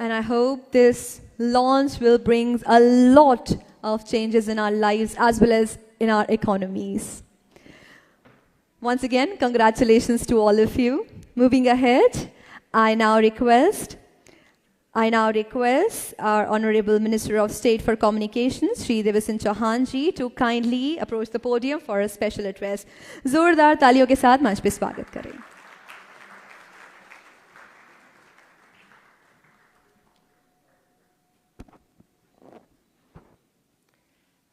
and I hope this launch will bring a lot of changes in our lives as well as in our economies. Once again, congratulations to all of you. Moving ahead, I now request our Honorable Minister of State for Communications, Shri Devasin Chauhan ji, to kindly approach the podium for a special address. जोरदार तालियों के साथ मंच पे स्वागत करें.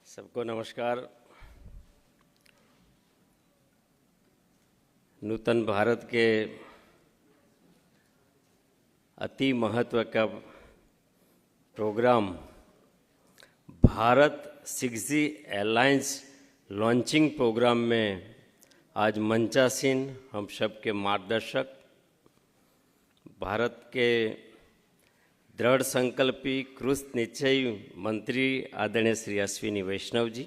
सबको नमस्कार. नूतन भारत के अति महत्व का program Bharat 6G alliance launching program में आज मंचासीन हम सब के मार्गदर्शक, भारत के दृढ़ संकल्पी कृत निश्चयी मंत्री आदरणीय श्री अश्विनी वैष्णव जी,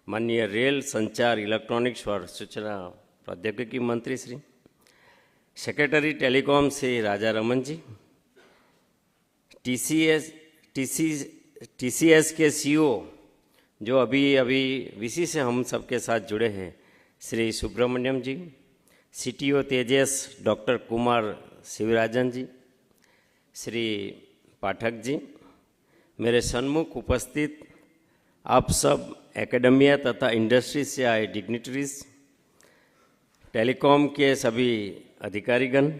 माननीय रेल संचार इलेक्ट्रॉनिक्स और सूचना प्रौद्योगिकी मंत्री श्री, सेक्रेटरी टेलीकॉम श्री राजा रमन जी, टीसीएस के सीईओ जो अभी वीसी से हम सबके साथ जुड़े हैं श्री सुब्रमण्यम जी, सीटीओ तेजस डॉक्टर कुमार शिवराजन जी, श्री पाठक जी, मेरे सन्मुख उपस्थित आप सब एकेडमिया तथा इंडस्ट्री से आए डिग्निटरीज, टेलीकॉम के सभी अधिकारीगण,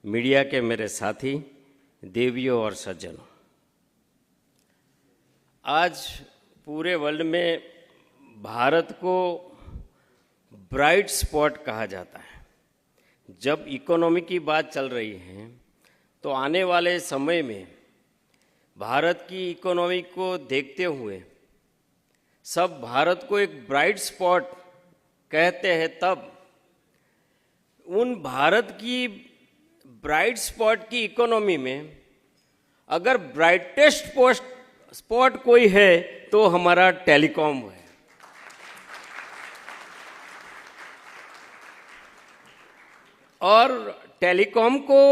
मीडिया के मेरे साथी, देवियों और सज्जनों, आज पूरे वर्ल्ड में भारत को ब्राइट स्पॉट कहा जाता है. जब इकोनॉमी की बात चल रही है तो आने वाले समय में भारत की इकोनॉमी को देखते हुए सब भारत को एक ब्राइट स्पॉट कहते हैं. तब उन भारत की ब्राइट स्पॉट की इकोनॉमी में अगर ब्राइटेस्ट स्पॉट कोई है तो हमारा टेलीकॉम है. और टेलीकॉम को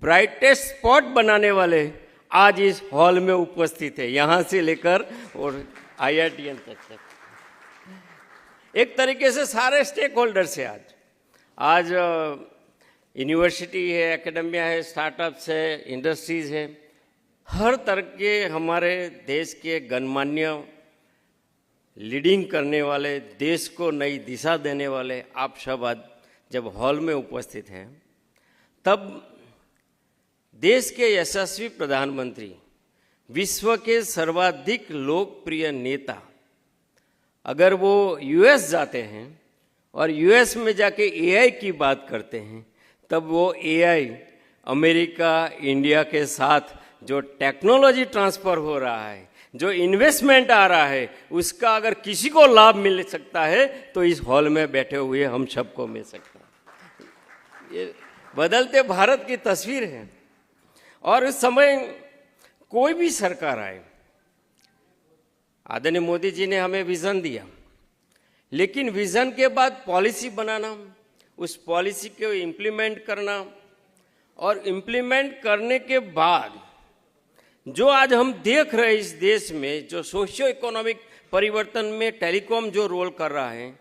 ब्राइटेस्ट स्पॉट बनाने वाले आज इस हॉल में उपस्थित है, यहाँ से लेकर और IITN तक. एक तरीके से सारे स्टेक होल्डर्स हैं. आज यूनिवर्सिटी है, एकेडमिया है, स्टार्टअप्स है, इंडस्ट्रीज है, हर तरह के हमारे देश के गणमान्य लीडिंग करने वाले, देश को नई दिशा देने वाले आप सब आज जब हॉल में उपस्थित हैं, तब देश के यशस्वी प्रधानमंत्री, विश्व के सर्वाधिक लोकप्रिय नेता, अगर वो यूएस जाते हैं और यूएस में जाके एआई की बात करते हैं, तब वो एआई अमेरिका, इंडिया के साथ जो टेक्नोलॉजी ट्रांसफ़र हो रहा है, जो इन्वेस्टमेंट आ रहा है, उसका अगर किसी को लाभ मिल सकता है तो इस हॉल में बैठे हुए हम सबको मिल सकता है. ये बदलते भारत की तस्वीर है. और इस समय कोई भी सरकार आए, आदरणीय मोदी जी ने हमें विजन दिया, लेकिन विजन के बाद पॉलिसी बनाना, उस पॉलिसी को इम्प्लीमेंट करना, और इम्प्लीमेंट करने के बाद जो आज हम देख रहे हैं इस देश में, जो सोशियो इकोनॉमिक परिवर्तन में टेलीकॉम जो रोल कर रहा है,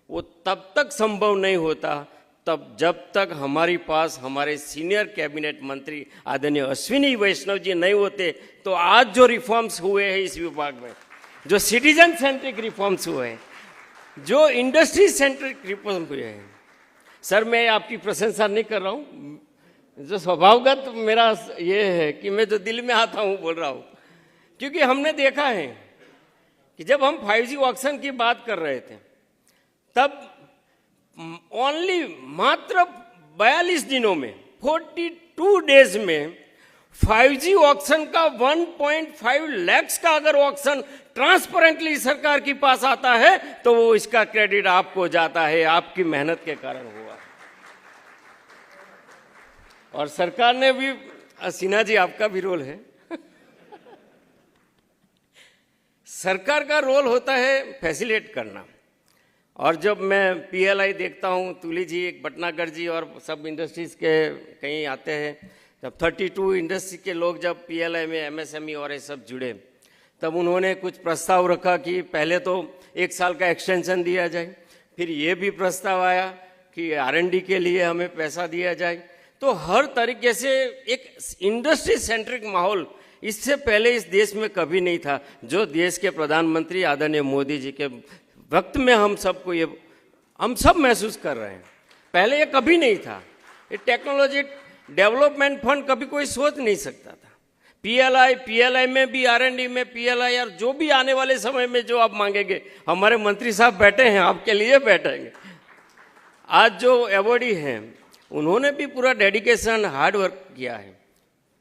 वो तब तक संभव नहीं होता तब जब तक हमारे पास हमारे सीनियर कैबिनेट मंत्री आदरणीय अश्विनी वैष्णव जी नहीं होते. तो आज जो रिफॉर्म्स हुए हैं इस विभाग में, जो सिटीजन सेंट्रिक रिफॉर्म्स हुए हैं, जो इंडस्ट्री सेंट्रिक रिफॉर्म हुए हैं, सर मैं आपकी प्रशंसा नहीं कर रहा हूँ, जो स्वभावगत मेरा ये है कि मैं जो दिल में आता हूँ बोल रहा हूँ, क्योंकि हमने देखा है कि जब हम 5G ऑक्शन की बात कर रहे थे तब ओनली मात्र 42 दिनों में 42 डेज में 5G ऑक्शन का 1.5 लाख का अगर ऑक्शन ट्रांसपेरेंटली सरकार के पास आता है तो वो इसका क्रेडिट आपको जाता है, आपकी मेहनत के कारण हुआ. और सरकार ने भी, सिन्हा जी आपका भी रोल है, सरकार का रोल होता है फैसिलिटेट करना. और जब मैं पीएलआई देखता हूँ, तुली जी, एक भटनागर जी और सब इंडस्ट्रीज के कहीं आते हैं, जब 32 इंडस्ट्री के लोग जब पीएलआई में एमएसएमई और ये सब जुड़े, तब उन्होंने कुछ प्रस्ताव रखा कि पहले तो 1 साल का एक्सटेंशन दिया जाए, फिर ये भी प्रस्ताव आया कि R&D के लिए हमें पैसा दिया जाए। तो हर तरीके से एक इंडस्ट्री सेंट्रिक माहौल इससे पहले इस देश में कभी नहीं था, जो देश के प्रधानमंत्री आदरणीय मोदी जी के वक्त में हम सब महसूस कर रहे हैं। पहले ये कभी नहीं था। ये टेक्नोलॉजी डेवलपमेंट फंड कभी कोई सोच नहीं सकता था। पीएलआई में भी, R&D में पीएलआई, और जो भी आने वाले समय में जो आप मांगेंगे, हमारे मंत्री साहब बैठे हैं, आपके लिए बैठेंगे। आज जो अवॉर्डी हैं उन्होंने भी पूरा डेडिकेशन हार्ड वर्क किया है,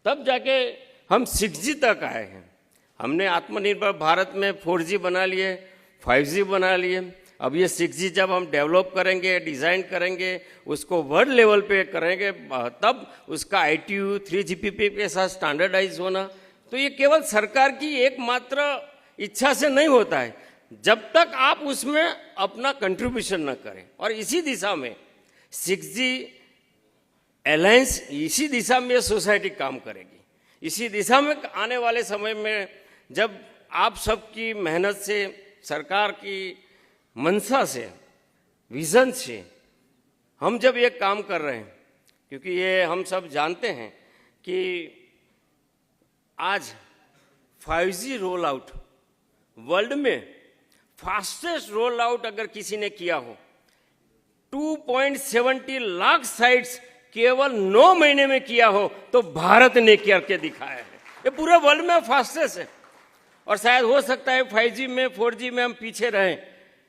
तब जाके हम 6G तक आए हैं। हमने आत्मनिर्भर भारत में 4G बना लिए, 5G बना लिए। अब ये 6G जब हम डेवलप करेंगे, डिज़ाइन करेंगे, उसको वर्ल्ड लेवल पे करेंगे, तब उसका ITU 3GPP के साथ स्टैंडर्डाइज होना, तो ये केवल सरकार की एकमात्र इच्छा से नहीं होता है, जब तक आप उसमें अपना कंट्रीब्यूशन न करें। और इसी दिशा में 6G अलायंस, इसी दिशा में सोसाइटी काम करेगी। इसी दिशा में आने वाले समय में जब आप सबकी मेहनत से, सरकार की मंशा से, विजन से हम जब ये काम कर रहे हैं, क्योंकि ये हम सब जानते हैं कि आज 5G रोल आउट वर्ल्ड में फास्टेस्ट रोल आउट अगर किसी ने किया हो, 2.70 लाख साइट्स केवल 9 महीने में किया हो, तो भारत ने करके दिखाया है। ये पूरे वर्ल्ड में फास्टेस्ट है। और शायद हो सकता है 5G में, 4G में हम पीछे रहें,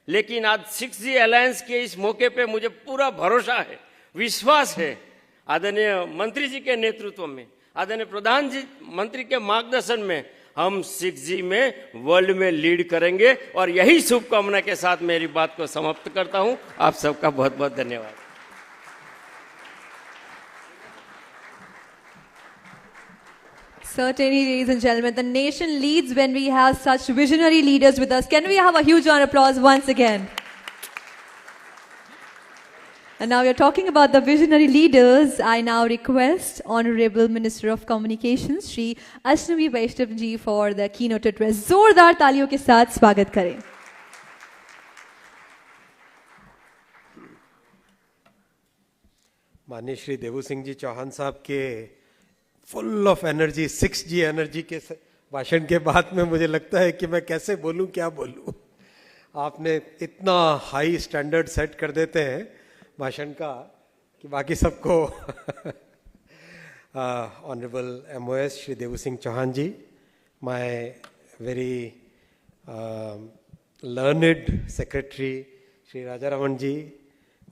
लेकिन आज 6G अलायंस के इस मौके पे मुझे पूरा भरोसा है, विश्वास है, आदरणीय मंत्री जी के नेतृत्व में, आदरणीय प्रधानमंत्री के मार्गदर्शन में हम 6G में वर्ल्ड में लीड करेंगे। और यही शुभकामना के साथ मेरी बात को समाप्त करता हूं। आप सबका बहुत बहुत धन्यवाद। Certainly, ladies and gentlemen, the nation leads when we have such visionary leaders with us. Can we have a huge round of applause once again? And now you're talking about the visionary leaders. I now request Honorable Minister of Communications, Shri Ashwini Vaishnaw ji, for the keynote address. जोरदार तालियों के साथ स्वागत करें। माननीय श्री देवू सिंह जी चौहान साहब के full of energy, 6G energy के भाषण के बाद में मुझे लगता है कि मैं कैसे बोलूं, क्या बोलूं। आपने इतना हाई स्टैंडर्ड सेट कर देते हैं भाषण का कि बाकी सबको honourable MOS Shri Devu Singh Chauhan ji, my very learned secretary Shri Raja Raman ji,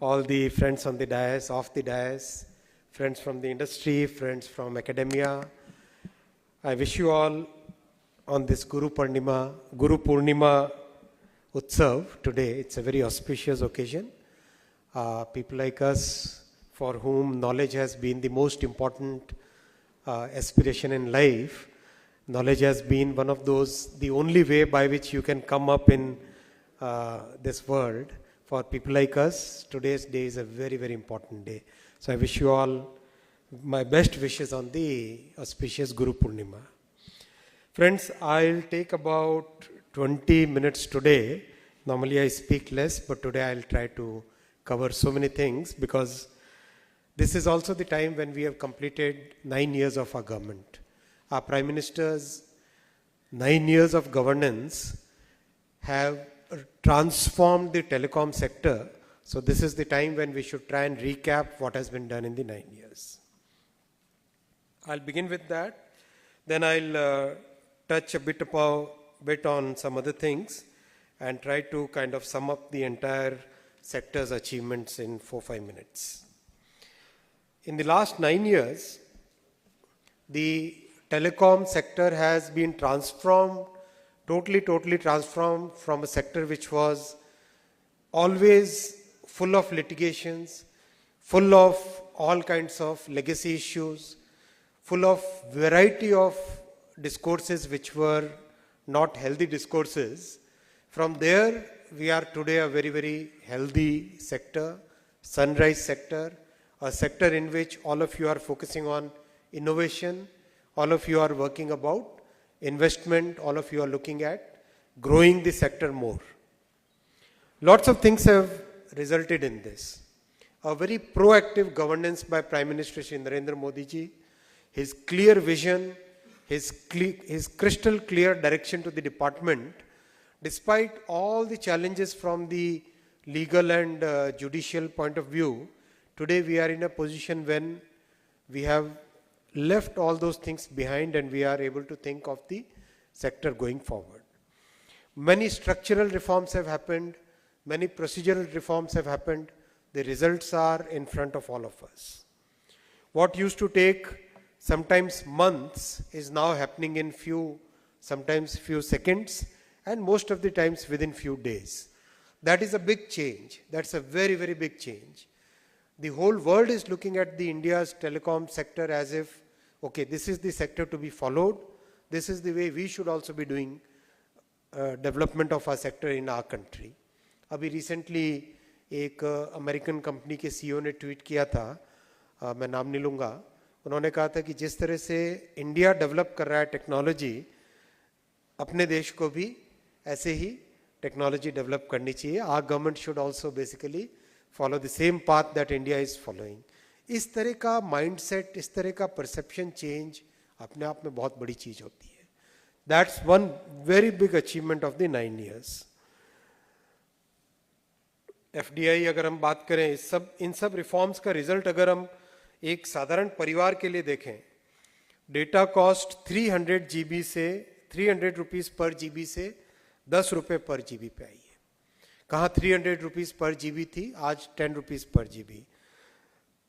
all the friends on the dais, off the dais, friends from the industry, friends from academia, I wish you all on this Guru Purnima Utsav today. It's a very auspicious occasion. People like us, for whom knowledge has been the most important aspiration in life, knowledge has been one of those, the only way by which you can come up in this world. For people like us, today's day is a very, very important day. So I wish you all my best wishes on the auspicious Guru Purnima. Friends, I'll take about 20 minutes today. Normally I speak less, but today I'll try to cover so many things because this is also the time when we have completed 9 years of our government. Our Prime Minister's 9 years of governance have transformed the telecom sector. So this is the time when we should try and recap what has been done in the 9 years. I'll begin with that. Then I'll touch a bit on some other things and try to kind of sum up the entire sector's achievements in 4-5 minutes. In the last 9 years, the telecom sector has been transformed, totally transformed from a sector which was always full of litigations, full of all kinds of legacy issues, full of variety of discourses which were not healthy discourses. From there, we are today a very, very healthy sector, sunrise sector, a sector in which all of you are focusing on innovation, all of you are working about investment, all of you are looking at growing the sector more. Lots of things have resulted in this. A very proactive governance by Prime Minister Shri Narendra Modi ji, his clear vision, his crystal clear direction to the department, despite all the challenges from the legal and judicial point of view, today we are in a position when we have left all those things behind and we are able to think of the sector going forward. Many structural reforms have happened, many procedural reforms have happened. The results are in front of all of us. What used to take sometimes months is now happening in sometimes few seconds, and most of the times within few days. That is a big change. That's a very, very big change. The whole world is looking at the India's telecom sector as if, okay, this is the sector to be followed. This is the way we should also be doing development of our sector in our country. अभी recently एक American company के CEO ने tweet किया था, मैं नाम नहीं लूँगा, उन्होंने कहा था कि जिस तरह से इंडिया डेवलप कर रहा है टेक्नोलॉजी, अपने देश को भी ऐसे ही टेक्नोलॉजी डेवलप करनी चाहिए. Our government should also basically follow the same path that India is following. इस तरह का माइंडसेट, इस तरह का परसेप्शन चेंज अपने आप में बहुत बड़ी चीज होती है. That's one very big achievement of the 9 years. FDI अगर हम बात करें, इन सब रिफॉर्म्स का रिजल्ट अगर हम एक साधारण परिवार के लिए देखें, डेटा कॉस्ट 300 GB से 300 रुपीस पर जीबी से 10 रुपए पर जीबी पे आई है. कहाँ 300 रुपीस पर जीबी थी, आज 10 रुपीस पर जीबी.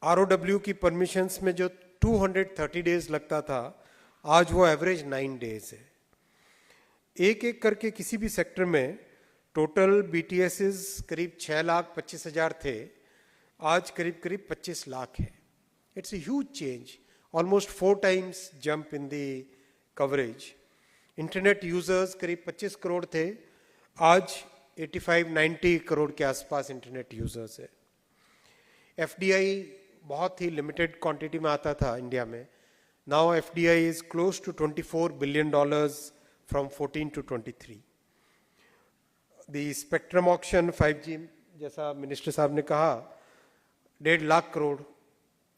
ROW की परमिशंस में जो 230 डेज लगता था, आज वो एवरेज 9 डेज है. एक एक करके किसी भी सेक्टर में टोटल BTSs करीब 6,25,000 थे, आज करीब करीब 25 लाख है. It's a huge change, almost 4 times jump in the coverage. Internet users करीब 25 करोड़ थे, आज 85-90 करोड़ के आसपास इंटरनेट यूजर्स है. FDI बहुत ही लिमिटेड क्वांटिटी में आता था इंडिया में. Now FDI is close to $24 billion from 14 to 23. The spectrum auction 5G, जैसा मिनिस्टर साहब ने कहा, 1.5 लाख करोड़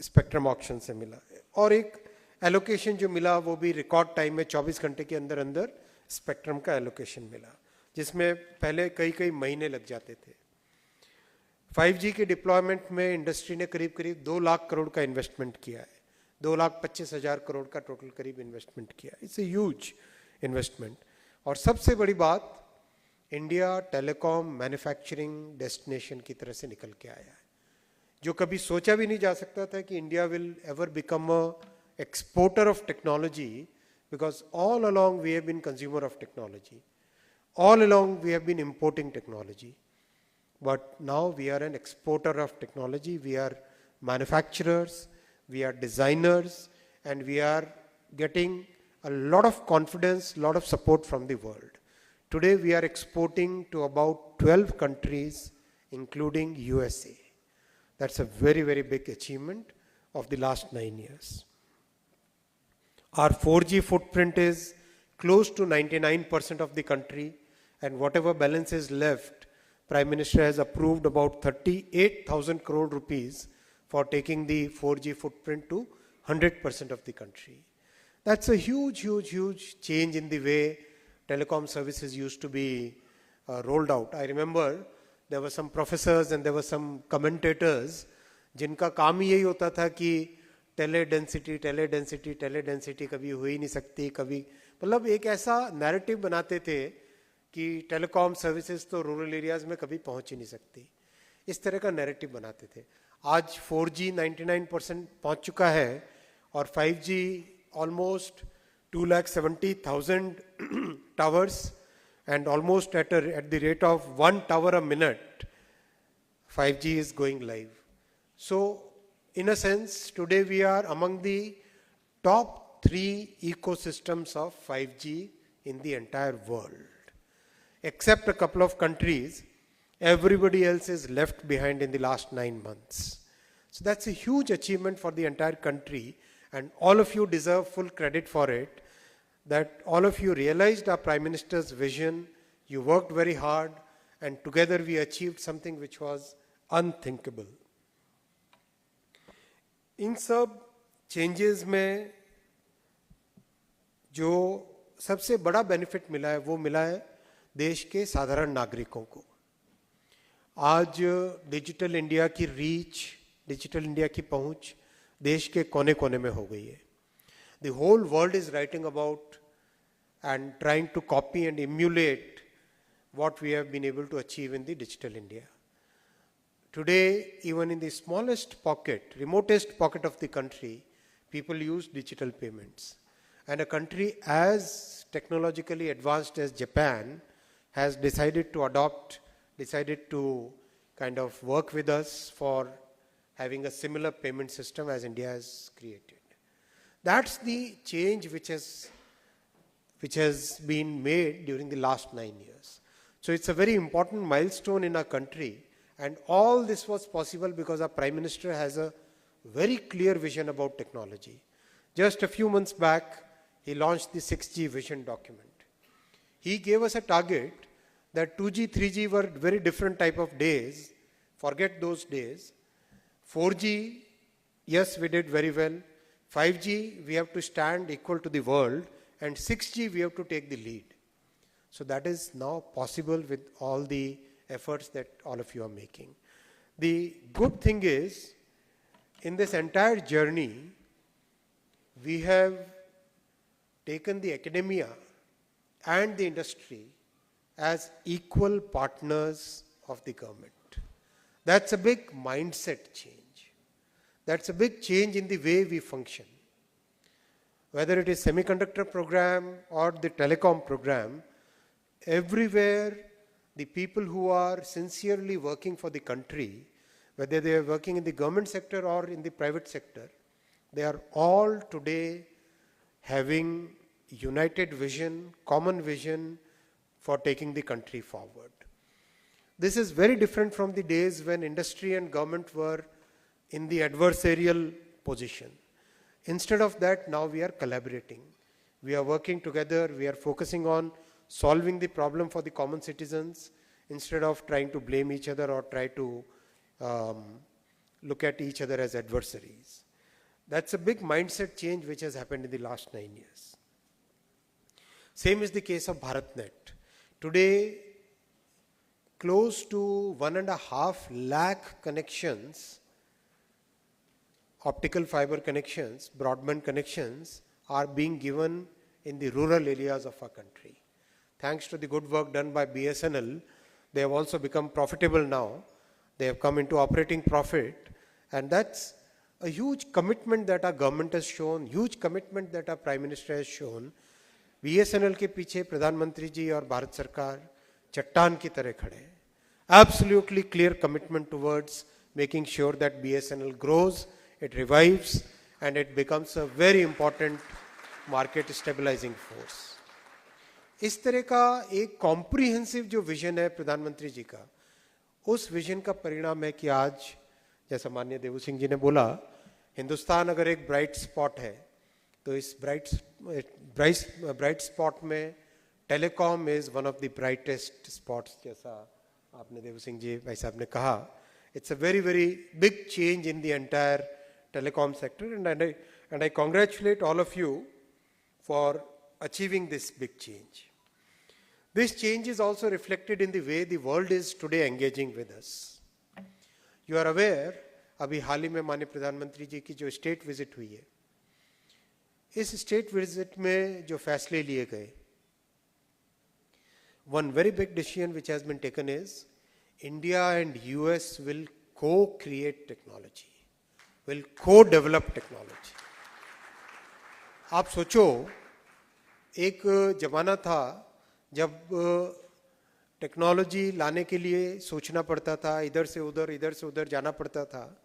स्पेक्ट्रम ऑक्शन से मिला. और एक एलोकेशन जो मिला वो भी रिकॉर्ड टाइम में 24 घंटे के अंदर अंदर स्पेक्ट्रम का एलोकेशन मिला, जिसमें पहले कई महीने लग जाते थे. 5G के डिप्लॉयमेंट में इंडस्ट्री ने करीब करीब 2 लाख करोड़ का इन्वेस्टमेंट किया है. 2,25,000 करोड़ का टोटल करीब इन्वेस्टमेंट किया. It's a huge investment. और सबसे बड़ी बात, इंडिया टेलीकॉम मैन्युफैक्चरिंग डेस्टिनेशन की तरह से निकल के आया है, जो कभी सोचा भी नहीं जा सकता था कि India will ever become a exporter of technology, because all along we have been consumer of technology. All along we have been importing technology. But now we are an exporter of technology. We are manufacturers, we are designers, and we are getting a lot of confidence, a lot of support from the world. Today we are exporting to about 12 countries, including USA. That's a very, very big achievement of the last 9 years. Our 4G footprint is close to 99% of the country, and whatever balance is left, Prime Minister has approved about 38,000 crore rupees for taking the 4G footprint to 100% of the country. That's a huge, huge, huge change in the way telecom services used to be rolled out. I remember there were some professors and there were some commentators जिनका काम ही यही होता था कि टेले density कभी हो ही नहीं सकती. कभी मतलब एक ऐसा नैरेटिव बनाते थे कि टेलीकॉम सर्विसेज तो रूरल एरियाज में कभी पहुंच ही नहीं सकती. इस तरह का नैरेटिव बनाते थे. आज 4G 99% पहुंच चुका है और 5G almost 270,000 towers, and almost at the rate of 1 tower a minute, 5G is going live. So in a sense, today we are among the top 3 ecosystems of 5G in the entire world. Except a couple of countries, everybody else is left behind in the last 9 months. So that's a huge achievement for the entire country, And all of you deserve full credit for it, that all of you realized our Prime Minister's vision, you worked very hard, and together we achieved something which was unthinkable. इन सब changes में जो सबसे बड़ा benefit मिला है वो मिला है देश के साधारण नागरिकों को। आज डिजिटल इंडिया की रीच, डिजिटल इंडिया की पहुंच देश के कोने कोने में हो गई है। The whole world is writing about and trying to copy and emulate what we have been able to achieve in the digital India. Today, even in the smallest pocket, remotest pocket of the country, people use digital payments. And a country as technologically advanced as Japan has decided to kind of work with us for having a similar payment system as India has created. That's the change which has been made during the last 9 years. So it's a very important milestone in our country, and all this was possible because our Prime Minister has a very clear vision about technology. Just a few months back, he launched the 6G vision document. He gave us a target that 2G, 3G were very different type of days. Forget those days. 4G, yes, we did very well. 5G, we have to stand equal to the world. And 6G, we have to take the lead. So that is now possible with all the efforts that all of you are making. The good thing is, in this entire journey, we have taken the academia and the industry as equal partners of the government. That's a big mindset change. That's a big change in the way we function. Whether it is Semiconductor program or the Telecom program, everywhere the people who are sincerely working for the country, whether they are working in the government sector or in the private sector, they are all today having united vision, common vision for taking the country forward. This is very different from the days when industry and government were in the adversarial position. Instead of that, now we are collaborating. We are working together. We are focusing on solving the problem for the common citizens instead of trying to blame each other or try to look at each other as adversaries. That's a big mindset change which has happened in the last 9 years. Same is the case of BharatNet. Today, close to 1.5 lakh connections, optical fiber connections, broadband connections are being given in the rural areas of our country. Thanks to the good work done by BSNL, they have also become profitable now. They have come into operating profit, and that's a huge commitment that our government has shown, huge commitment that our Prime Minister has shown. BSNL के पीछे प्रधानमंत्री जी और भारत सरकार चट्टान की तरह खड़े हैं. Absolutely clear commitment towards making sure that BSNL grows, it revives, and it becomes a very important market stabilizing force. इस तरह का एक कॉम्प्रिहेंसिव जो विजन है प्रधानमंत्री जी का, उस विजन का परिणाम है कि आज, जैसा माननीय देवू सिंह जी ने बोला, हिंदुस्तान अगर एक ब्राइट स्पॉट है, तो इस ब्राइट स्पॉट में telecom is one of the brightest spots, जैसा आपने देवू सिंह जी भाई साहब ने कहा. It's a very very big change in the entire telecom sector, and I congratulate all of you for achieving this big change. This change is also reflected in the way the world is today engaging with us. You are aware, अभी हाल ही में माननीय प्रधानमंत्री जी की जो state visit हुई है, इस state visit में जो फैसले लिए गए, one very big decision which has been taken is India and US will co-create technology, will co-develop technology. आप सोचो, एक जमाना था जब टेक्नोलॉजी लाने के लिए सोचना पड़ता था, इधर से उधर जाना पड़ता था,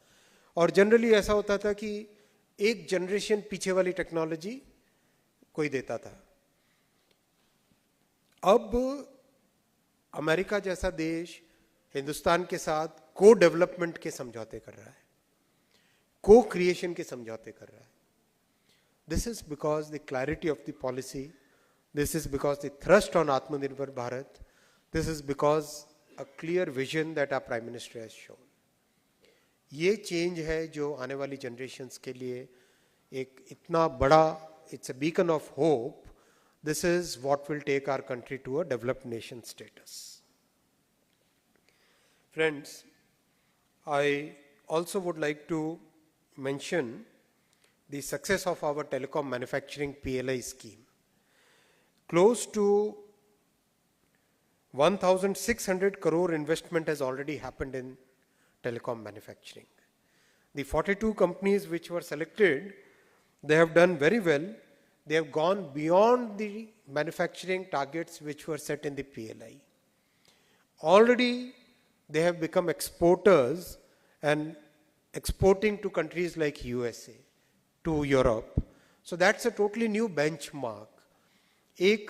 और जनरली ऐसा होता था कि एक जनरेशन पीछे वाली टेक्नोलॉजी कोई देता था. अब अमेरिका जैसा देश हिंदुस्तान के साथ को डेवलपमेंट के समझौते कर रहा है, को क्रिएशन के समझौते कर रहा है. This is because the clarity of the policy, this is because the thrust on Atmanirbhar Bharat, this is because a clear vision that our Prime Minister has shown. ये चेंज है जो आने वाली जनरेशन्स के लिए एक इतना बड़ा, it's a beacon of hope. This is what will take our country to a developed nation status. Friends, I also would like to mention the success of our telecom manufacturing PLI scheme. Close to 1,600 crore investment has already happened in telecom manufacturing. The 42 companies which were selected, they have done very well. They have gone beyond the manufacturing targets which were set in the PLI. Already they have become exporters and exporting to countries like USA, to Europe. So that's a totally new benchmark. एक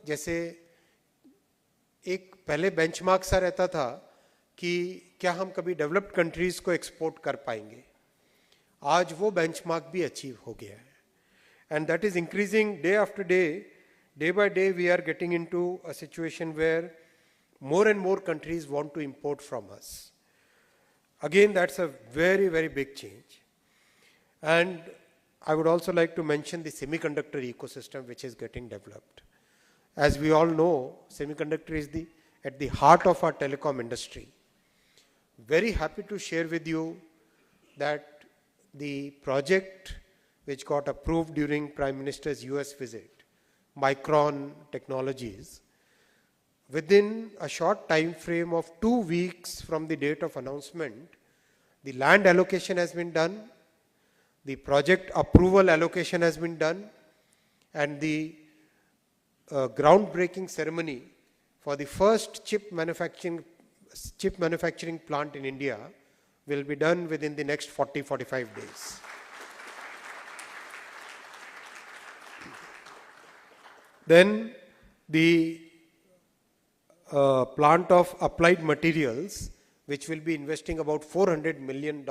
जैसे एक पहले benchmark सा रहता था कि क्या हम कभी डेवलप्ड कंट्रीज को एक्सपोर्ट कर पाएंगे, आज वो बेंचमार्क भी अचीव हो गया है. And that is increasing day after day. Day by day we are getting into a situation where more and more countries want to import from us. Again, that's a very, very big change. And I would also like to mention the semiconductor ecosystem which is getting developed. As we all know, semiconductor is at the heart of our telecom industry. Very happy to share with you that the project which got approved during Prime Minister's US visit, Micron Technologies, within a short time frame of 2 weeks from the date of announcement, the land allocation has been done, the project approval allocation has been done, and the groundbreaking ceremony for the first chip manufacturing plant in India will be done within the next 40-45 days. Then the plant of applied materials, which will be investing about $400 million.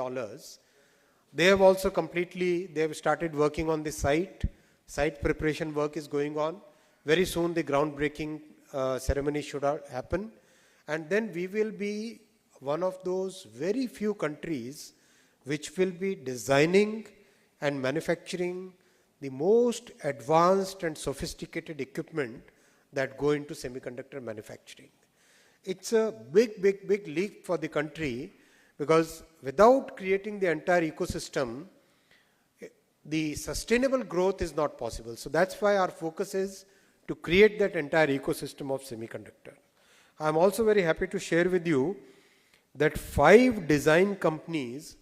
They have also they have started working on the site. Site preparation work is going on. Very soon the groundbreaking ceremony should happen. And then we will be one of those very few countries which will be designing and manufacturing the most advanced and sophisticated equipment that go into semiconductor manufacturing. It's a big, big, big leap for the country, because without creating the entire ecosystem, the sustainable growth is not possible. So that's why our focus is to create that entire ecosystem of semiconductor. I'm also very happy to share with you that 5 design companies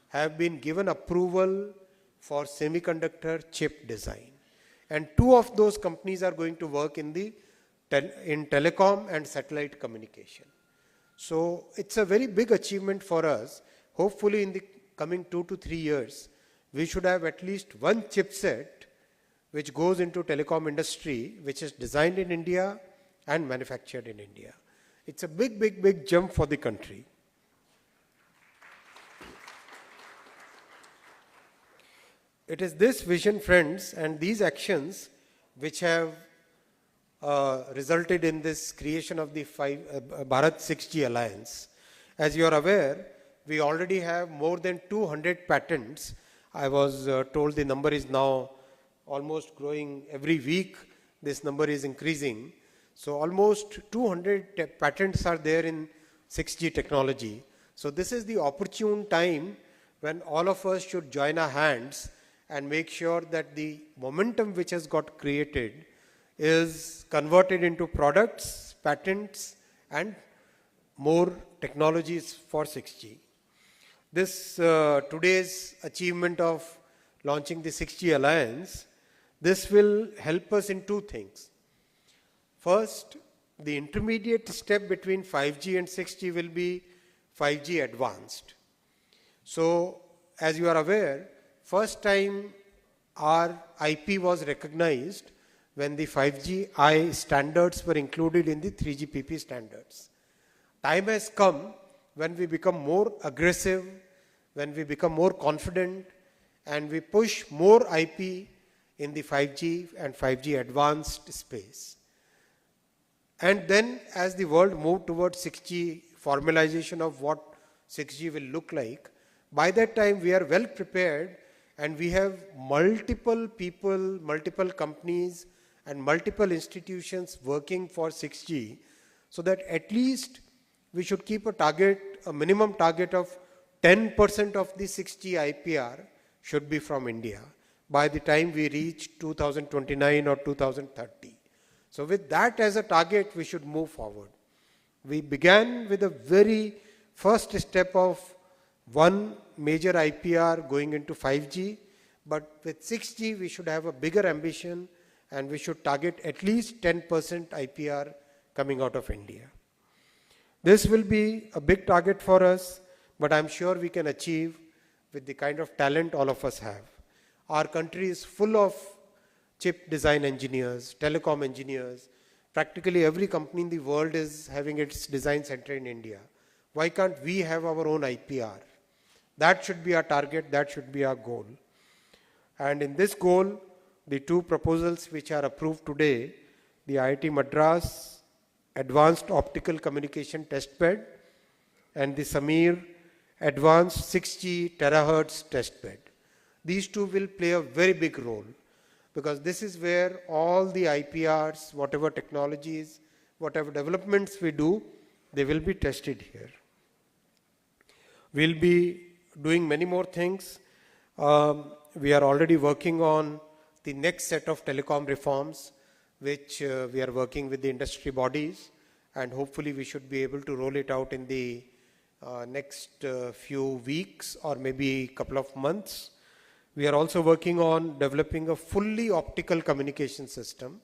have been given approval for semiconductor chip design. And 2 of those companies are going to work in telecom and satellite communication. So it's a very big achievement for us. Hopefully in the coming 2 to 3 years, we should have at least one chipset which goes into telecom industry, which is designed in India and manufactured in India. It's a big, big, big jump for the country. It is this vision, friends, and these actions which have resulted in this creation of the Bharat 6G Alliance. As you are aware, we already have more than 200 patents. I was told the number is now almost growing every week. This number is increasing. So almost 200 patents are there in 6G technology. So this is the opportune time when all of us should join our hands and make sure that the momentum which has got created is converted into products, patents, and more technologies for 6G. This today's achievement of launching the 6G Alliance, this will help us in 2 things. First, the intermediate step between 5G and 6G will be 5G advanced. So, as you are aware, first time our IP was recognized when the 5G standards were included in the 3GPP standards. Time has come when we become more aggressive, when we become more confident, and we push more IP in the 5G and 5G advanced space. And then as the world moved towards 6G, formalization of what 6G will look like, by that time we are well prepared and we have multiple people, multiple companies and multiple institutions working for 6G, so that at least we should keep a target, a minimum target of 10% of the 6G IPR should be from India by the time we reach 2029 or 2030. So with that as a target, we should move forward. We began with a very first step of one major IPR going into 5G, but with 6G we should have a bigger ambition and we should target at least 10% IPR coming out of India. This will be a big target for us, but I'm sure we can achieve with the kind of talent all of us have. Our country is full of chip design engineers, telecom engineers. Practically every company in the world is having its design center in India. Why can't we have our own IPR? That should be our target, that should be our goal. And in this goal, the two proposals which are approved today, the IIT Madras Advanced Optical Communication Testbed and the Samir Advanced 6G Terahertz Testbed. These two will play a very big role because this is where all the IPRs, whatever technologies, whatever developments we do, they will be tested here. We'll be doing many more things. We are already working on the next set of telecom reforms, which we are working with the industry bodies, and hopefully we should be able to roll it out in the next few weeks or maybe couple of months. We are also working on developing a fully optical communication system,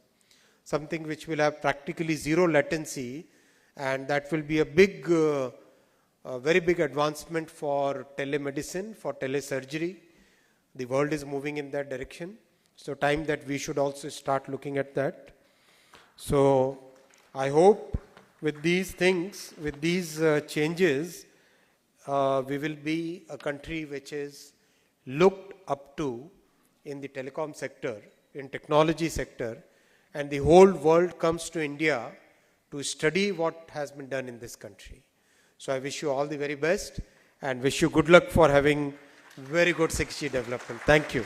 something which will have practically zero latency, and that will be a big, very big advancement for telemedicine, for telesurgery. The world is moving in that direction. So time that we should also start looking at that. So I hope with these things, with these changes, we will be a country which is looked up to in the telecom sector, in technology sector, and the whole world comes to India to study what has been done in this country. So I wish you all the very best and wish you good luck for having very good 6G development. Thank you.